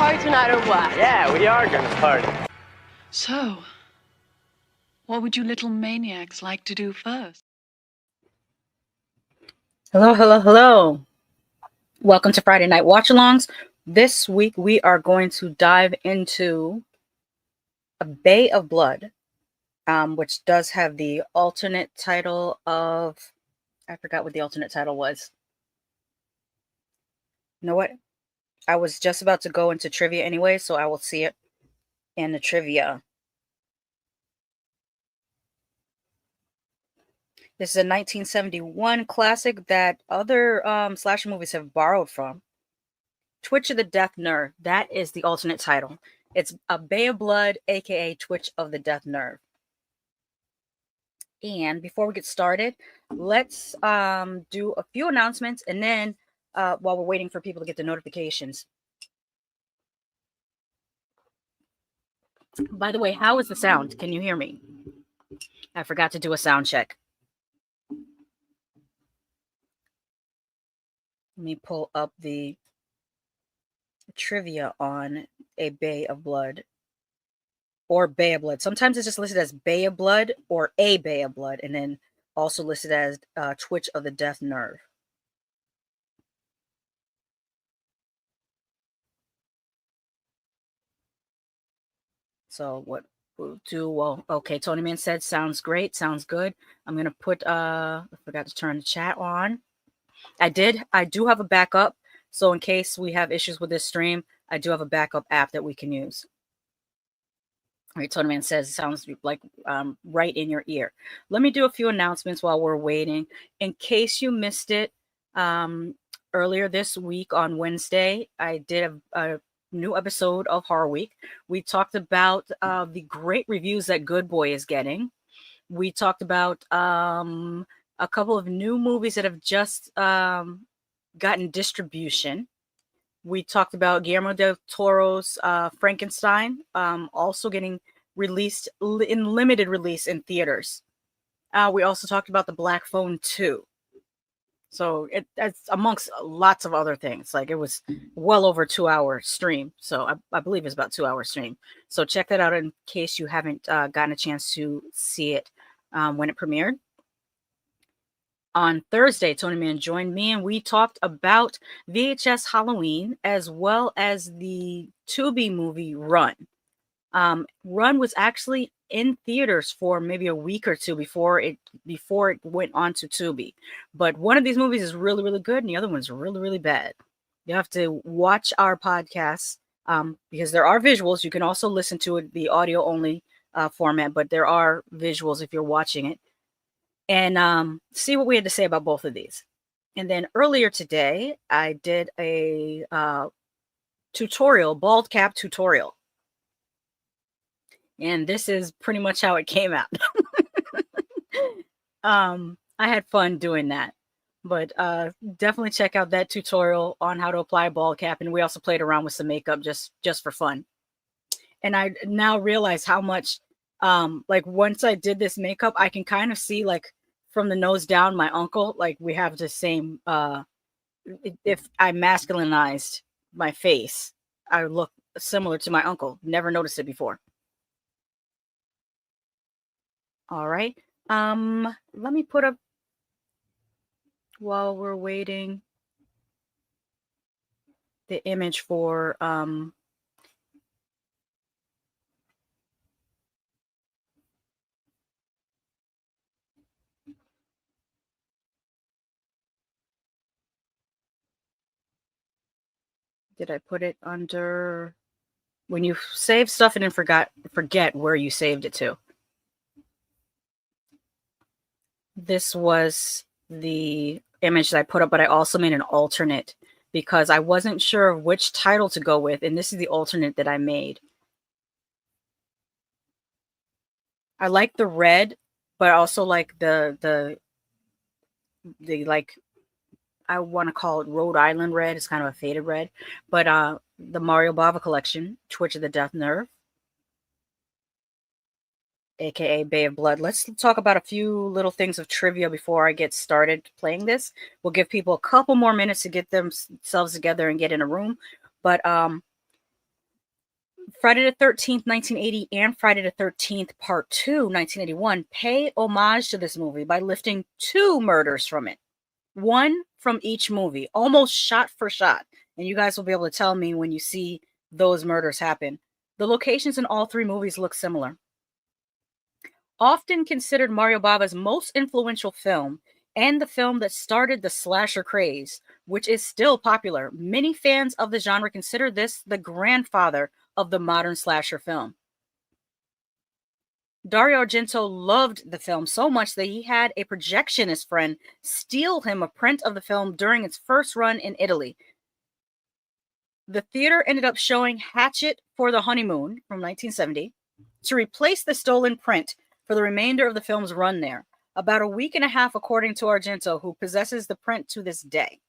party tonight or what? Yeah, we are gonna party. So, what would you little maniacs like to do first? Hello, hello, hello. Welcome to Friday Night Watch-Alongs. This week we are going to dive into A Bay of Blood, which does have the alternate title of... I forgot what the alternate title was. You know what? I was just about to go into trivia anyway, so I will see it in the trivia. This is a 1971 classic that other slasher movies have borrowed from. Twitch of the Death Nerve. That is the alternate title. It's A Bay of Blood, aka Twitch of the Death Nerve. And before we get started, let's do a few announcements, and then while we're waiting for people to get the notifications. By the way, how is the sound? Can you hear me? I forgot to do a sound check. Let me pull up the trivia on A Bay of Blood or Bay of Blood. Sometimes it's just listed as Bay of Blood or A Bay of Blood, and then also listed as Twitch of the Death Nerve. So what we'll do, well, okay, Tony Man said, sounds great, sounds good. I'm going to put, I forgot to turn the chat on. I do have a backup. So in case we have issues with this stream, I do have a backup app that we can use. All right, Tony Man says it sounds like right in your ear. Let me do a few announcements while we're waiting. In case you missed it, earlier this week on Wednesday, I did a new episode of Horror Week. We talked about the great reviews that Good Boy is getting. We talked about a couple of new movies that have just gotten distribution. We talked about Guillermo del Toro's Frankenstein, also getting released in limited release in theaters. We also talked about The Black Phone 2. So it's amongst lots of other things. Like, it was well over 2-hour stream. So I believe it's about 2-hour stream. So check that out in case you haven't gotten a chance to see it when it premiered. On Thursday, Tony Man joined me and we talked about VHS Halloween as well as the Tubi movie Run. Run was actually in theaters for maybe a week or two before it went on to Tubi. But one of these movies is really, really good and the other one's really, really bad. You have to watch our podcasts because there are visuals. You can also listen to it, the audio only format, but there are visuals if you're watching it. And see what we had to say about both of these. And then earlier today, I did a tutorial, bald cap tutorial. And this is pretty much how it came out. I had fun doing that. But definitely check out that tutorial on how to apply a bald cap. And we also played around with some makeup just for fun. And I now realize how much, like, once I did this makeup, I can kind of see, like, from the nose down, my uncle, like, we have the same, if I masculinized my face, I look similar to my uncle. Never noticed it before. All right. Let me put up, while we're waiting, the image for, did I put it under when you save stuff and then forget where you saved it to? This was the image that I put up, but I also made an alternate because I wasn't sure of which title to go with, and this is the alternate that I made. I like the red, but I also like the like, I want to call it Rhode Island red. It's kind of a faded red. But the Mario Bava collection, Twitch of the Death Nerve, aka Bay of Blood. Let's talk about a few little things of trivia before I get started playing this. We'll give people a couple more minutes to get themselves together and get in a room. But Friday the 13th, 1980, and Friday the 13th, Part 2, 1981, pay homage to this movie by lifting 2 murders from it. One from each movie, almost shot for shot. And you guys will be able to tell me when you see those murders happen. The locations in all 3 movies look similar. Often considered Mario Bava's most influential film, and the film that started the slasher craze, which is still popular. Many fans of the genre consider this the grandfather of the modern slasher film. Dario Argento loved the film so much that he had a projectionist friend steal him a print of the film during its first run in Italy. The theater ended up showing Hatchet for the Honeymoon from 1970 to replace the stolen print for the remainder of the film's run there. About a week and a half, according to Argento, who possesses the print to this day.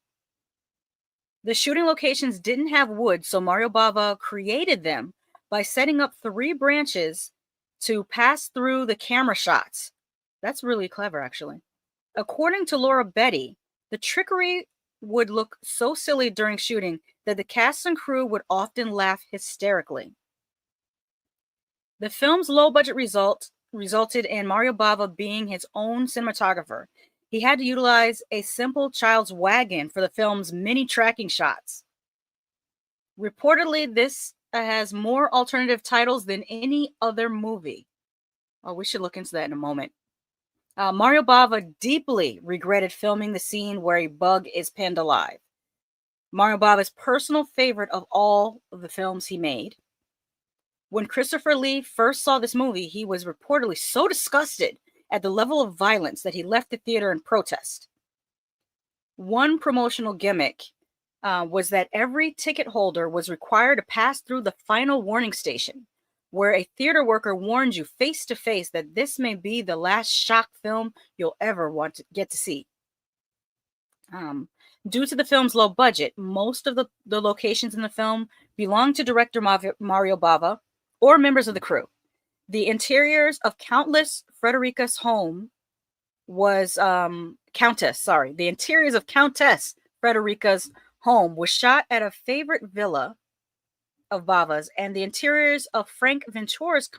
The shooting locations didn't have wood, so Mario Bava created them by setting up 3 branches to pass through the camera shots. That's really clever, actually. According to Laura Betty, the trickery would look so silly during shooting that the cast and crew would often laugh hysterically. The film's low-budget resulted in Mario Bava being his own cinematographer. He had to utilize a simple child's wagon for the film's many tracking shots. Reportedly, this has more alternative titles than any other movie. Oh, we should look into that in a moment. Mario Bava deeply regretted filming the scene where a bug is pinned alive. Mario Bava's personal favorite of all of the films he made. When Christopher Lee first saw this movie, he was reportedly so disgusted at the level of violence that he left the theater in protest. One promotional gimmick was that every ticket holder was required to pass through the final warning station, where a theater worker warned you face to face that this may be the last shock film you'll ever want to get to see. Due to the film's low budget, most of the locations in the film belong to director Mario Bava or members of the crew. The interiors of Countess Frederica's home was the interiors of Countess Frederica's home was shot at a favorite villa of Bava's, and the interiors of Frank Ventura's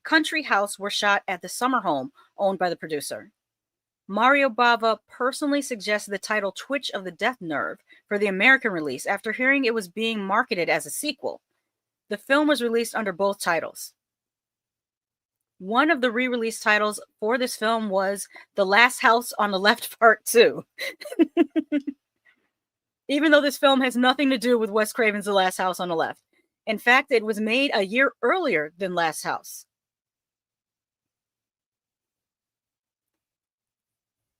country house were shot at the summer home owned by the producer. Mario Bava personally suggested the title Twitch of the Death Nerve for the American release after hearing it was being marketed as a sequel. The film was released under both titles. One of the re-release titles for this film was The Last House on the Left Part 2. Even though this film has nothing to do with Wes Craven's The Last House on the Left. In fact, it was made a year earlier than Last House.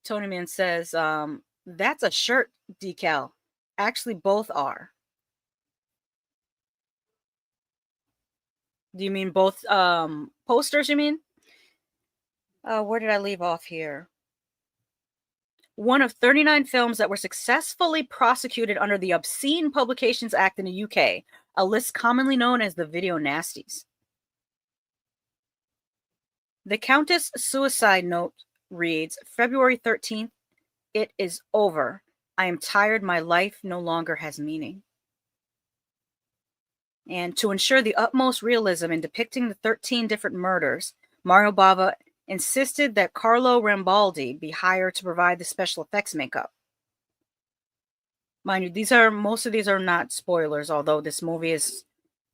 Tony Man says, that's a shirt decal. Actually, both are. Do you mean both posters, you mean? Where did I leave off here? One of 39 films that were successfully prosecuted under the Obscene Publications Act in the UK, a list commonly known as the Video Nasties. The Countess' suicide note reads, February 13th, it is over. I am tired. My life no longer has meaning. And to ensure the utmost realism in depicting the 13 different murders, Mario Bava insisted that Carlo Rambaldi be hired to provide the special effects makeup. Mind you, most of these are not spoilers, although this movie is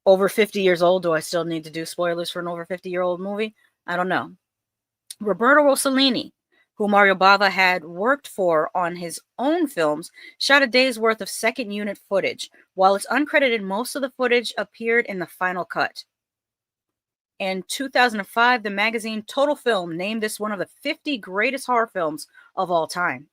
over 50 years old. Do I still need to do spoilers for an over 50-year-old movie? I don't know. Roberto Rossellini, who Mario Bava had worked for on his own films, shot a day's worth of second unit footage. While it's uncredited, most of the footage appeared in the final cut. In 2005, the magazine Total Film named this one of the 50 greatest horror films of all time.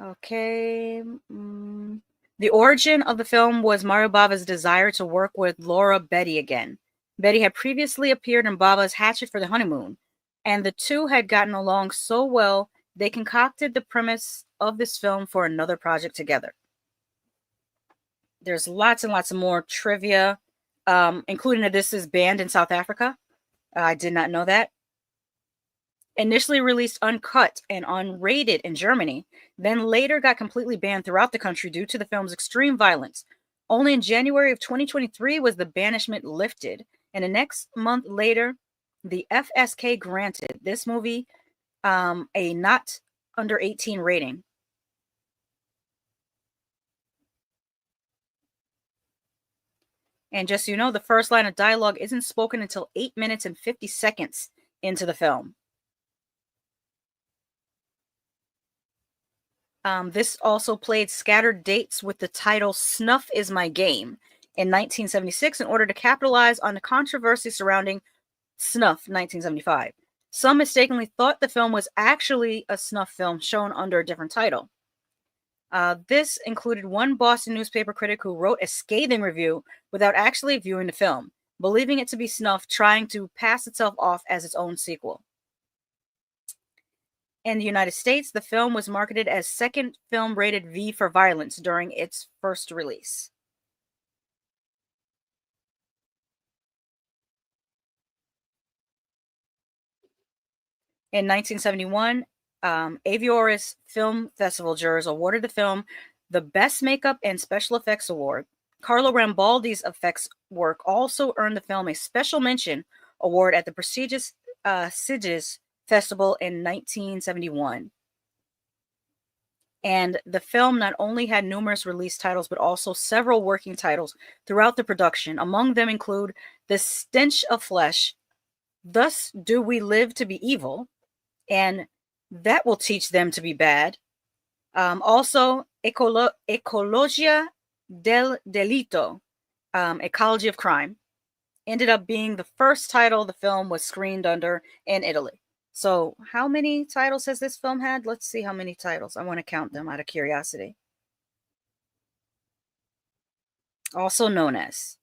Okay. The origin of the film was Mario Bava's desire to work with Laura Betty again. Betty had previously appeared in Bava's Hatchet for the Honeymoon, and the two had gotten along so well, they concocted the premise of this film for another project together. There's lots and lots of more trivia, including that this is banned in South Africa. I did not know that. Initially released uncut and unrated in Germany, then later got completely banned throughout the country due to the film's extreme violence. Only in January of 2023 was the banishment lifted, and the next month later, the FSK granted this movie a not under 18 rating. And just so you know, the first line of dialogue isn't spoken until 8 minutes and 50 seconds into the film. This also played scattered dates with the title Snuff is My Game in 1976 in order to capitalize on the controversy surrounding Snuff 1975. Some mistakenly thought the film was actually a snuff film shown under a different title. This included one Boston newspaper critic who wrote a scathing review without actually viewing the film, believing it to be snuff, trying to pass itself off as its own sequel. In the United States, the film was marketed as second film rated V for violence during its first release. In 1971, Aviores Film Festival jurors awarded the film the Best Makeup and Special Effects Award. Carlo Rambaldi's effects work also earned the film a Special Mention Award at the prestigious Sitges Festival in 1971. And the film not only had numerous release titles, but also several working titles throughout the production. Among them include The Stench of Flesh, Thus Do We Live to Be Evil, and That Will Teach Them to Be Bad. Also, Ecologia del Delito, Ecology of Crime, ended up being the first title the film was screened under in Italy. So how many titles has this film had? Let's see how many titles. I want to count them out of curiosity. Also known as.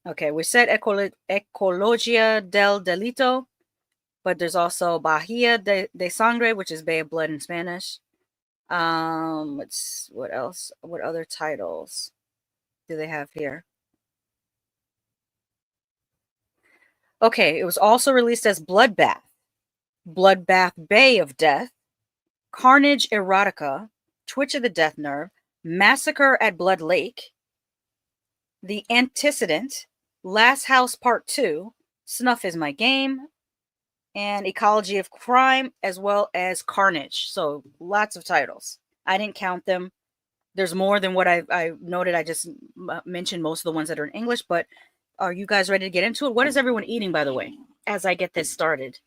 Okay, we said Ecologia del Delito, but there's also Bahia de Sangre, which is Bay of Blood in Spanish. What else? What other titles do they have here? Okay, it was also released as Bloodbath, Bloodbath Bay of Death, Carnage Erotica, Twitch of the Death Nerve, Massacre at Blood Lake, The Antecedent, Last House Part 2, Snuff is My Game, and Ecology of Crime, as well as Carnage. So lots of titles. I didn't count them. There's more than what I noted. I just mentioned most of the ones that are in English, but are you guys ready to get into it? What is everyone eating, by the way, as I get this started?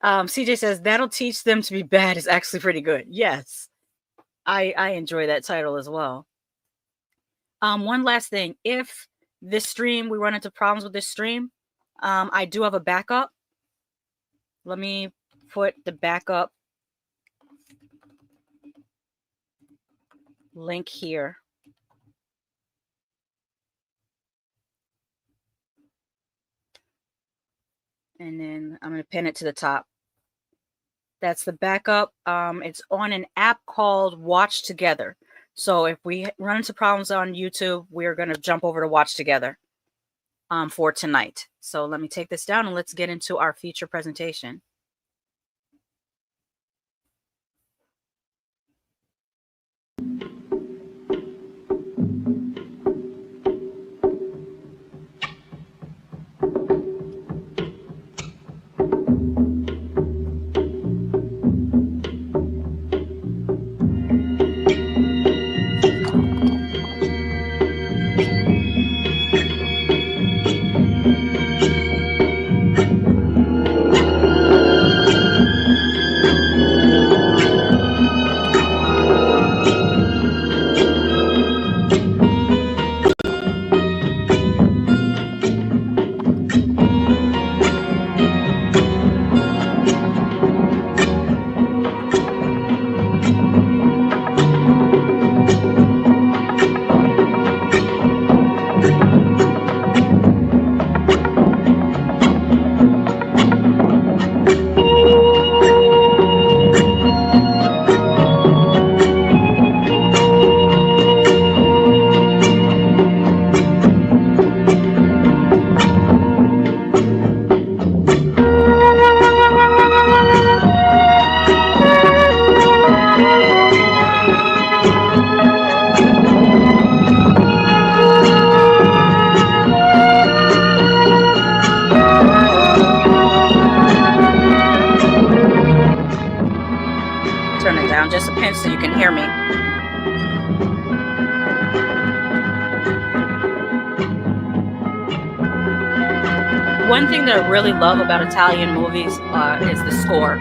CJ says, That'll Teach Them to Be Bad is actually pretty good. Yes, I enjoy that title as well. One last thing. If this stream, we run into problems with this stream, I do have a backup. Let me put the backup link here. And then I'm going to pin it to the top. That's the backup. It's on an app called Watch Together. So if we run into problems on YouTube, we're going to jump over to Watch Together for tonight. So let me take this down and let's get into our feature presentation. hear me. One thing that I really love about Italian movies is the score.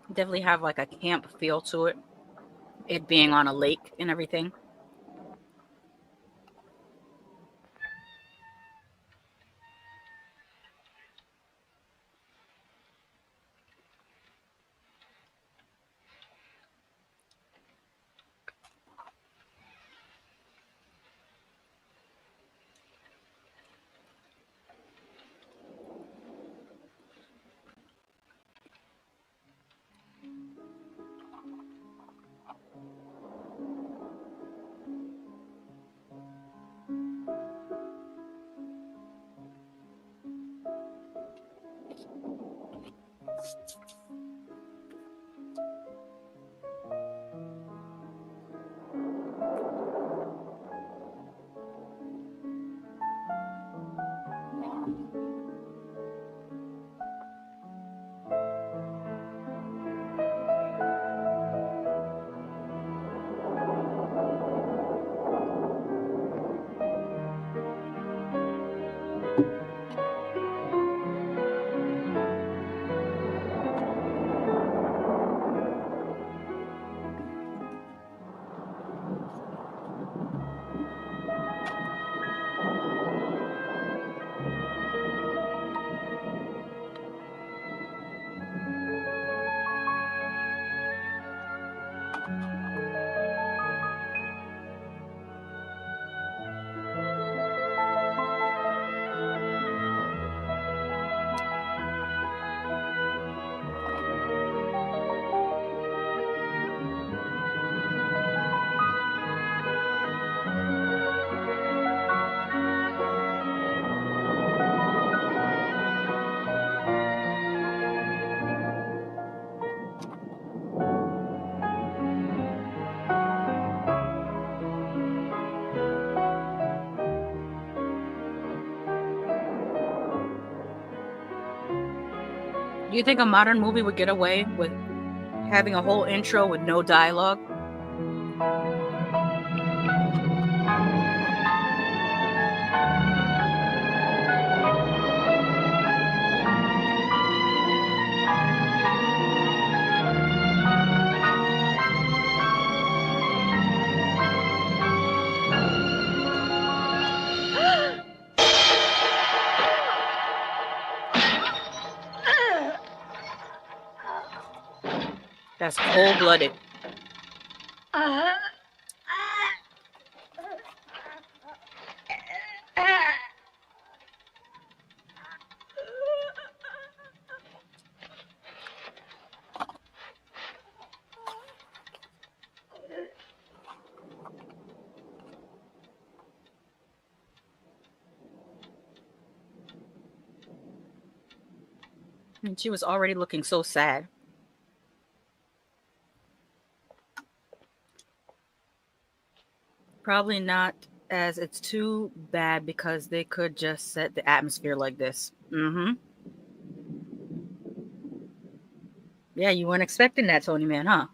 Definitely have like a camp feel to it. It being on a lake and everything. Do you think a modern movie would get away with having a whole intro with no dialogue? That's cold-blooded. And she was already looking so sad. Probably not, as it's too bad because they could just set the atmosphere like this. Yeah, you weren't expecting that, Tony Man, huh?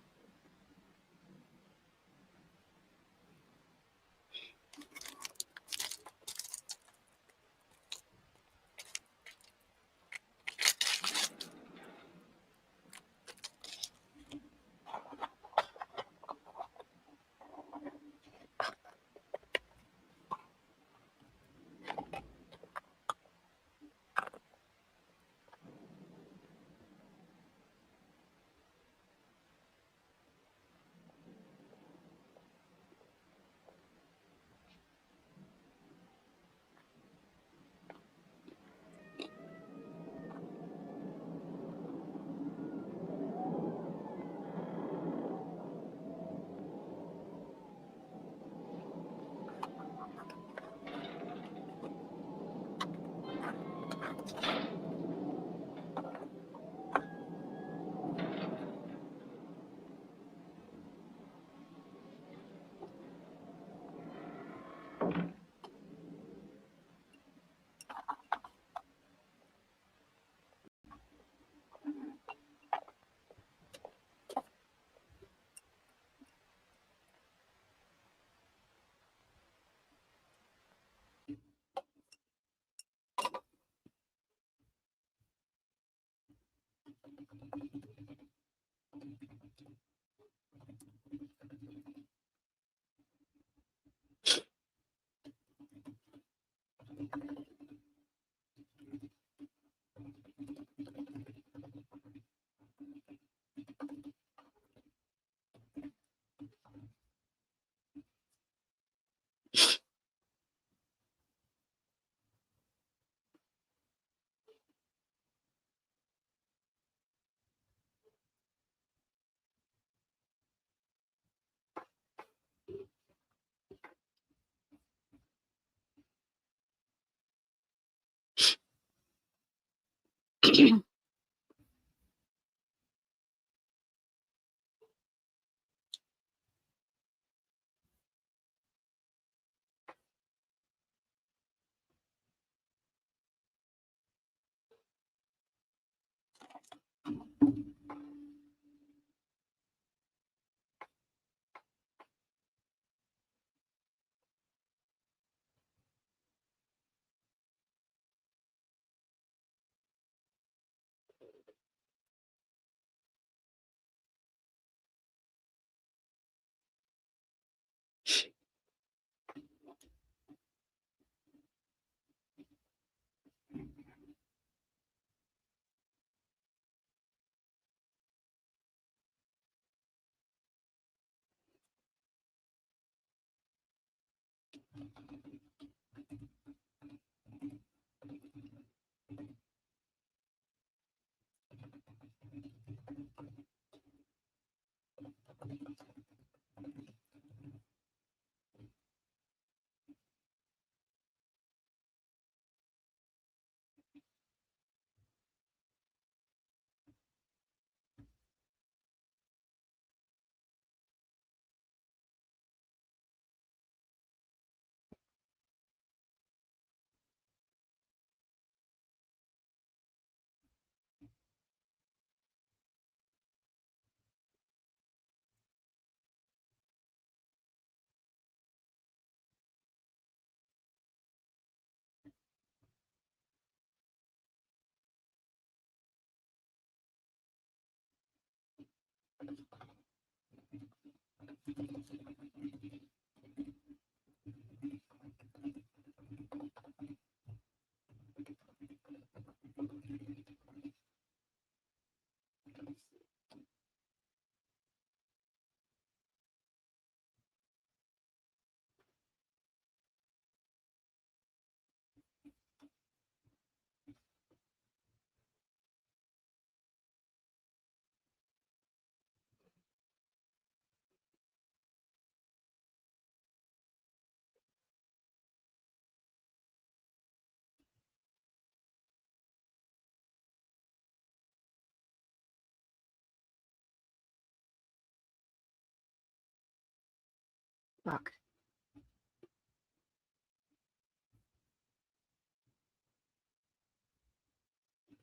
Fuck.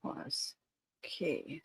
Pause. Okay.